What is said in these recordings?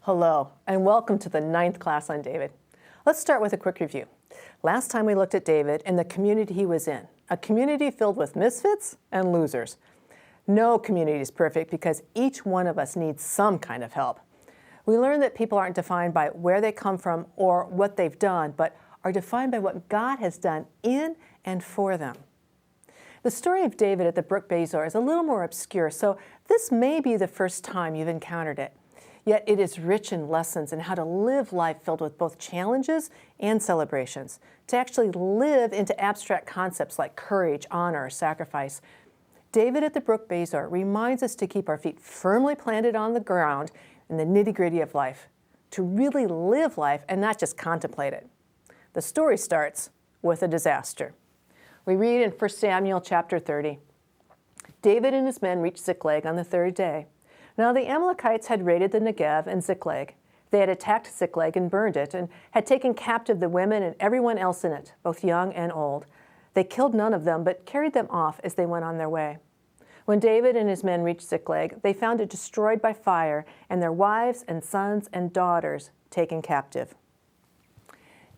Hello, and welcome to the 9th class on David. Let's start with a quick review. Last time we looked at David and the community he was in, a community filled with misfits and losers. No community is perfect because each one of us needs some kind of help. We learned that people aren't defined by where they come from or what they've done, but are defined by what God has done in and for them. The story of David at the Brook Bezor is a little more obscure, so this may be the first time you've encountered it. Yet it is rich in lessons in how to live life filled with both challenges and celebrations, to actually live into abstract concepts like courage, honor, or sacrifice. David at the Brook Bezor reminds us to keep our feet firmly planted on the ground in the nitty-gritty of life, to really live life and not just contemplate it. The story starts with a disaster. We read in 1 Samuel chapter 30, David and his men reached Ziklag on the third day. Now the Amalekites had raided the Negev and Ziklag. They had attacked Ziklag and burned it, and had taken captive the women and everyone else in it, both young and old. They killed none of them, but carried them off as they went on their way. When David and his men reached Ziklag, they found it destroyed by fire, and their wives and sons and daughters taken captive.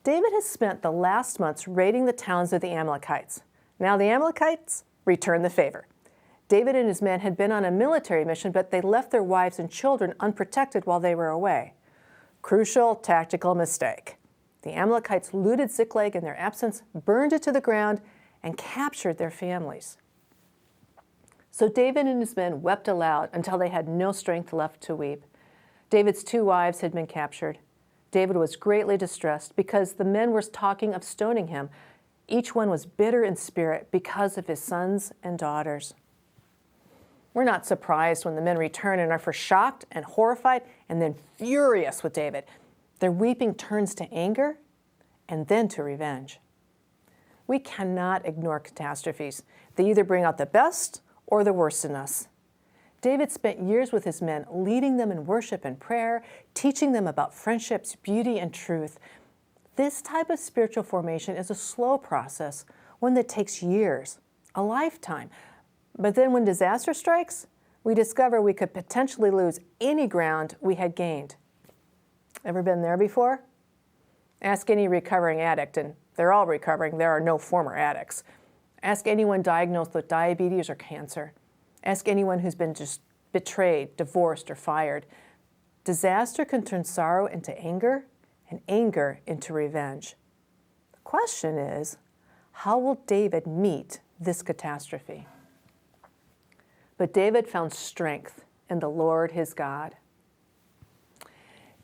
David has spent the last months raiding the towns of the Amalekites. Now the Amalekites return the favor. David and his men had been on a military mission, but they left their wives and children unprotected while they were away. Crucial tactical mistake. The Amalekites looted Ziklag in their absence, burned it to the ground, and captured their families. So David and his men wept aloud until they had no strength left to weep. David's 2 wives had been captured. David was greatly distressed because the men were talking of stoning him. Each one was bitter in spirit because of his sons and daughters. We're not surprised when the men return and are first shocked and horrified and then furious with David. Their weeping turns to anger and then to revenge. We cannot ignore catastrophes. They either bring out the best or the worst in us. David spent years with his men, leading them in worship and prayer, teaching them about friendships, beauty, and truth. This type of spiritual formation is a slow process, one that takes years, a lifetime. But then when disaster strikes, we discover we could potentially lose any ground we had gained. Ever been there before? Ask any recovering addict, and they're all recovering. There are no former addicts. Ask anyone diagnosed with diabetes or cancer. Ask anyone who's been just betrayed, divorced, or fired. Disaster can turn sorrow into anger, and anger into revenge. The question is, how will David meet this catastrophe? But David found strength in the Lord his God.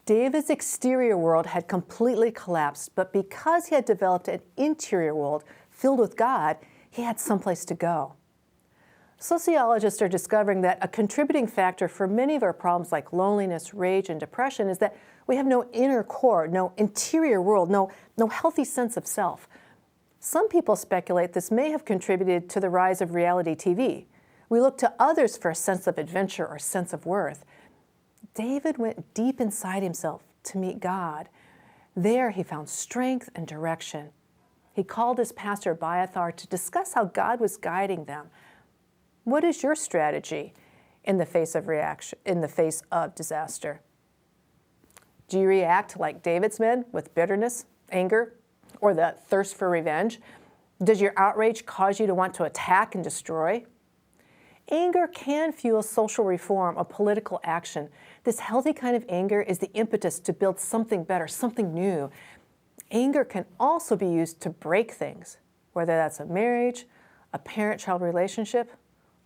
David's exterior world had completely collapsed, but because he had developed an interior world filled with God, he had someplace to go. Sociologists are discovering that a contributing factor for many of our problems like loneliness, rage, and depression is that we have no inner core, no interior world, no healthy sense of self. Some people speculate this may have contributed to the rise of reality TV. We look to others for a sense of adventure or sense of worth. David went deep inside himself to meet God. There he found strength and direction. He called his pastor Abiathar to discuss how God was guiding them. What is your strategy in the face of disaster? Do you react like David's men with bitterness, anger, or the thirst for revenge? Does your outrage cause you to want to attack and destroy? Anger can fuel social reform or political action. This healthy kind of anger is the impetus to build something better, something new. Anger can also be used to break things, whether that's a marriage, a parent-child relationship,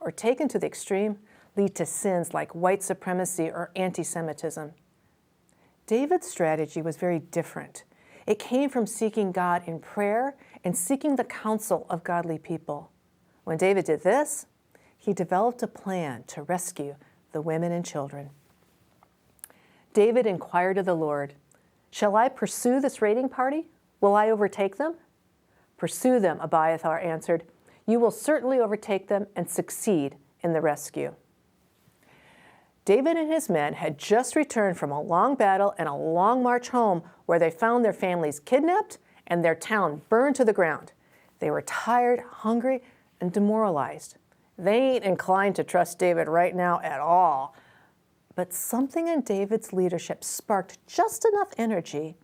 or taken to the extreme, lead to sins like white supremacy or anti-Semitism. David's strategy was very different. It came from seeking God in prayer and seeking the counsel of godly people. When David did this, he developed a plan to rescue the women and children. David inquired of the Lord, "Shall I pursue this raiding party? Will I overtake them?" "Pursue them," Abiathar answered. "You will certainly overtake them and succeed in the rescue." David and his men had just returned from a long battle and a long march home where they found their families kidnapped and their town burned to the ground. They were tired, hungry, and demoralized. They ain't inclined to trust David right now at all. But something in David's leadership sparked just enough energy,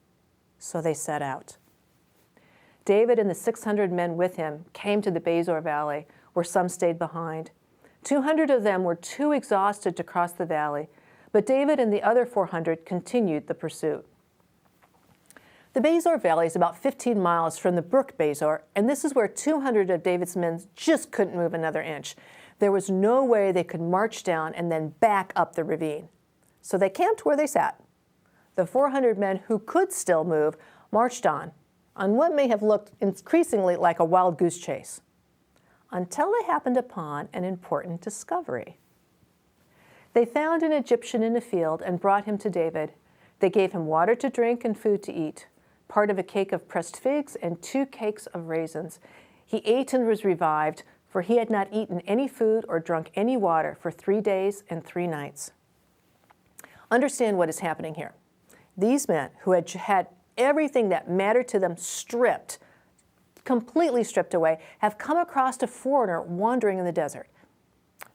so they set out. David and the 600 men with him came to the Bezor Valley, where some stayed behind. 200 of them were too exhausted to cross the valley, but David and the other 400 continued the pursuit. The Bezor Valley is about 15 miles from the brook Bezor, and this is where 200 of David's men just couldn't move another inch. There was no way they could march down and then back up the ravine. So they camped where they sat. The 400 men who could still move marched on what may have looked increasingly like a wild goose chase, until they happened upon an important discovery. They found an Egyptian in a field and brought him to David. They gave him water to drink and food to eat, part of a cake of pressed figs and 2 cakes of raisins. He ate and was revived, for he had not eaten any food or drunk any water for 3 days and 3 nights. Understand what is happening here. These men who had everything that mattered to them completely stripped away, have come across a foreigner wandering in the desert.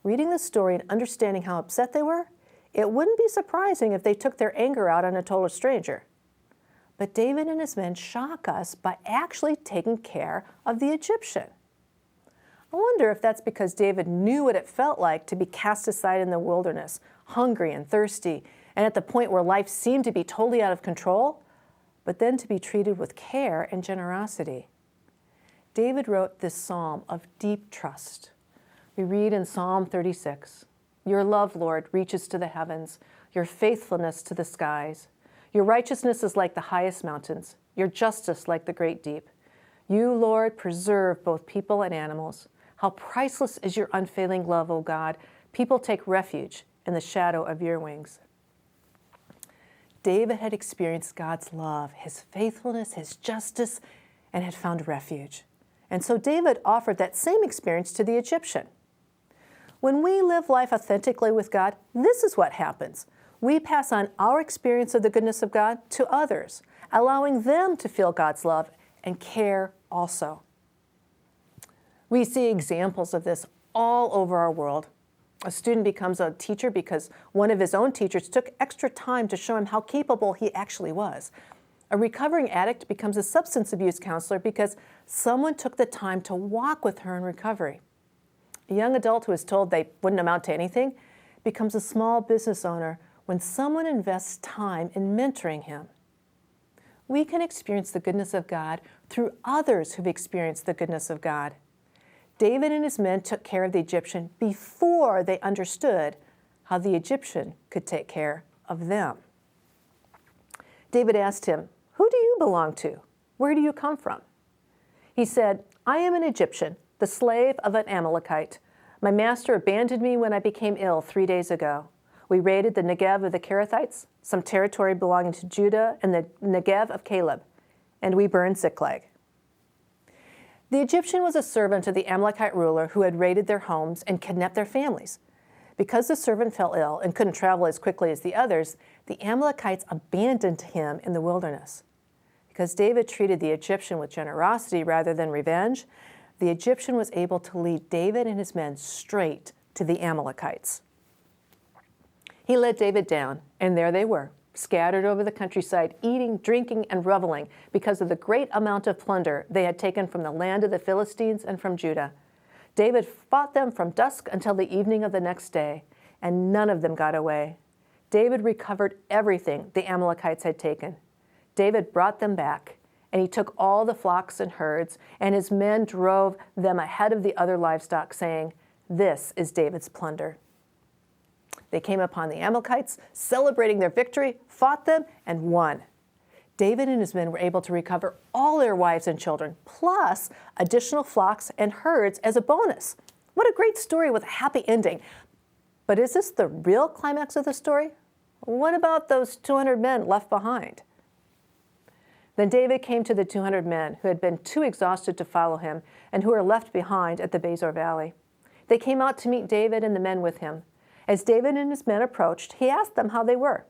Reading the story and understanding how upset they were, it wouldn't be surprising if they took their anger out on a total stranger. But David and his men shock us by actually taking care of the Egyptian. I wonder if that's because David knew what it felt like to be cast aside in the wilderness, hungry and thirsty, and at the point where life seemed to be totally out of control, but then to be treated with care and generosity. David wrote this psalm of deep trust. We read in Psalm 36, "Your love, Lord, reaches to the heavens, your faithfulness to the skies. Your righteousness is like the highest mountains, your justice like the great deep. You, Lord, preserve both people and animals. How priceless is your unfailing love, O God. People take refuge in the shadow of your wings." David had experienced God's love, his faithfulness, his justice, and had found refuge. And so David offered that same experience to the Egyptian. When we live life authentically with God, this is what happens. We pass on our experience of the goodness of God to others, allowing them to feel God's love and care also. We see examples of this all over our world. A student becomes a teacher because one of his own teachers took extra time to show him how capable he actually was. A recovering addict becomes a substance abuse counselor because someone took the time to walk with her in recovery. A young adult who is told they wouldn't amount to anything becomes a small business owner when someone invests time in mentoring him. We can experience the goodness of God through others who've experienced the goodness of God. David and his men took care of the Egyptian before they understood how the Egyptian could take care of them. David asked him, "Who do you belong to? Where do you come from?" He said, "I am an Egyptian, the slave of an Amalekite. My master abandoned me when I became ill 3 days ago. We raided the Negev of the Kerethites, some territory belonging to Judah, and the Negev of Caleb, and we burned Ziklag." The Egyptian was a servant of the Amalekite ruler who had raided their homes and kidnapped their families. Because the servant fell ill and couldn't travel as quickly as the others, the Amalekites abandoned him in the wilderness. Because David treated the Egyptian with generosity rather than revenge, the Egyptian was able to lead David and his men straight to the Amalekites. He led David down, and there they were, scattered over the countryside, eating, drinking, and reveling because of the great amount of plunder they had taken from the land of the Philistines and from Judah. David fought them from dusk until the evening of the next day, and none of them got away. David recovered everything the Amalekites had taken. David brought them back, and he took all the flocks and herds, and his men drove them ahead of the other livestock, saying, "This is David's plunder." They came upon the Amalekites, celebrating their victory, fought them, and won. David and his men were able to recover all their wives and children, plus additional flocks and herds as a bonus. What a great story with a happy ending. But is this the real climax of the story? What about those 200 men left behind? Then David came to the 200 men who had been too exhausted to follow him and who were left behind at the Bezor Valley. They came out to meet David and the men with him. As David and his men approached, he asked them how they were.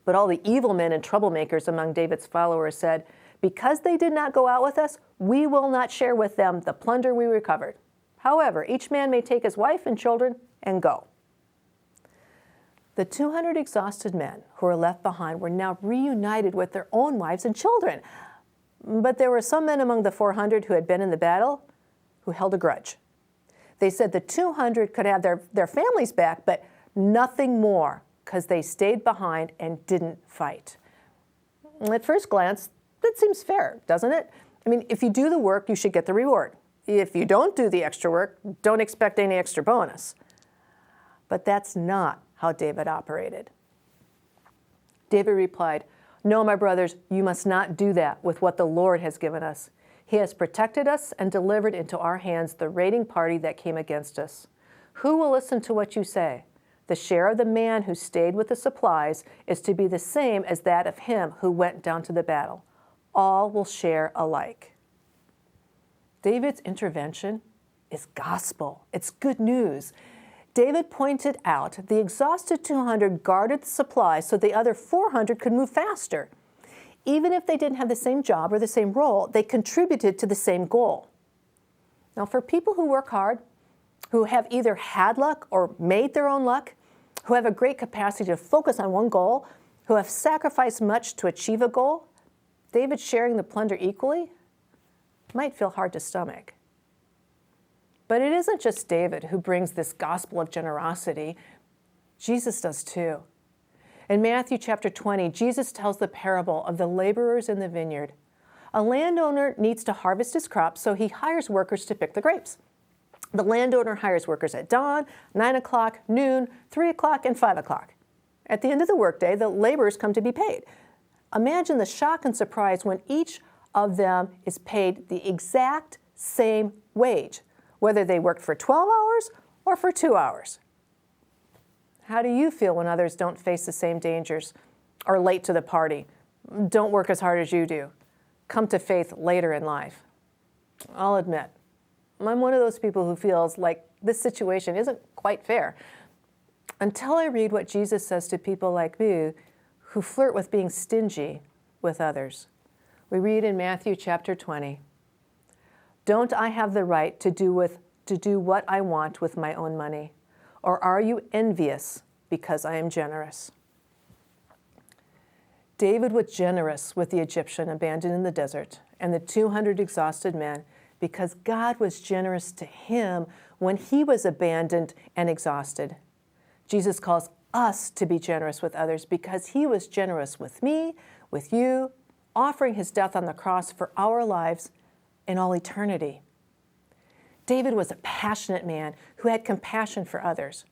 But all the evil men and troublemakers among David's followers said, "Because they did not go out with us, we will not share with them the plunder we recovered. However, each man may take his wife and children and go." The 200 exhausted men who were left behind were now reunited with their own wives and children. But there were some men among the 400 who had been in the battle who held a grudge. They said the 200 could have their families back, but nothing more, because they stayed behind and didn't fight. At first glance, that seems fair, doesn't it? I mean, if you do the work, you should get the reward. If you don't do the extra work, don't expect any extra bonus. But that's not how David operated. David replied, "No, my brothers, you must not do that with what the Lord has given us. He has protected us and delivered into our hands the raiding party that came against us. Who will listen to what you say? The share of the man who stayed with the supplies is to be the same as that of him who went down to the battle. All will share alike." David's intervention is gospel. It's good news. David pointed out the exhausted 200 guarded the supplies so the other 400 could move faster. Even if they didn't have the same job or the same role, they contributed to the same goal. Now, for people who work hard, who have either had luck or made their own luck, who have a great capacity to focus on one goal, who have sacrificed much to achieve a goal, David sharing the plunder equally might feel hard to stomach. But it isn't just David who brings this gospel of generosity. Jesus does too. In Matthew chapter 20, Jesus tells the parable of the laborers in the vineyard. A landowner needs to harvest his crops, so he hires workers to pick the grapes. The landowner hires workers at dawn, 9 o'clock, noon, 3 o'clock, and 5 o'clock. At the end of the workday, the laborers come to be paid. Imagine the shock and surprise when each of them is paid the exact same wage, whether they worked for 12 hours or for 2 hours. How do you feel when others don't face the same dangers, are late to the party, don't work as hard as you do, come to faith later in life? I'll admit, I'm one of those people who feels like this situation isn't quite fair until I read what Jesus says to people like me who flirt with being stingy with others. We read in Matthew chapter 20, "Don't I have the right to do what I want with my own money? Or are you envious because I am generous?" David was generous with the Egyptian abandoned in the desert and the 200 exhausted men because God was generous to him when he was abandoned and exhausted. Jesus calls us to be generous with others because he was generous with me, with you, offering his death on the cross for our lives in all eternity. David was a passionate man who had compassion for others.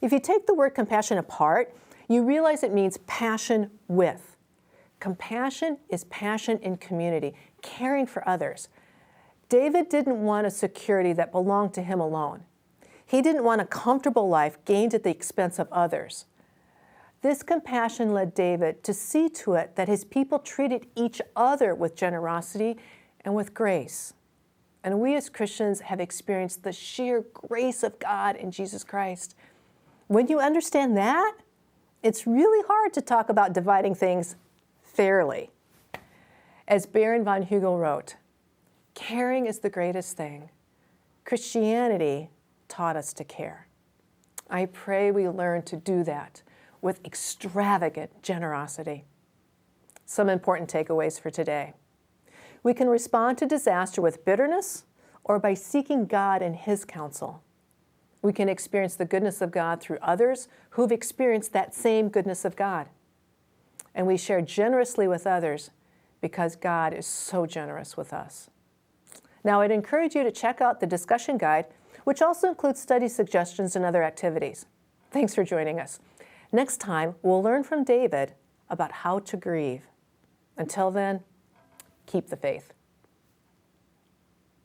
If you take the word compassion apart, you realize it means passion with. Compassion is passion in community, caring for others. David didn't want a security that belonged to him alone. He didn't want a comfortable life gained at the expense of others. This compassion led David to see to it that his people treated each other with generosity and with grace. And we as Christians have experienced the sheer grace of God in Jesus Christ. When you understand that, it's really hard to talk about dividing things fairly. As Baron von Hugel wrote, "Caring is the greatest thing. Christianity taught us to care." I pray we learn to do that with extravagant generosity. Some important takeaways for today. We can respond to disaster with bitterness or by seeking God and his counsel. We can experience the goodness of God through others who've experienced that same goodness of God. And we share generously with others because God is so generous with us. Now, I'd encourage you to check out the discussion guide, which also includes study suggestions and other activities. Thanks for joining us. Next time, we'll learn from David about how to grieve. Until then, keep the faith.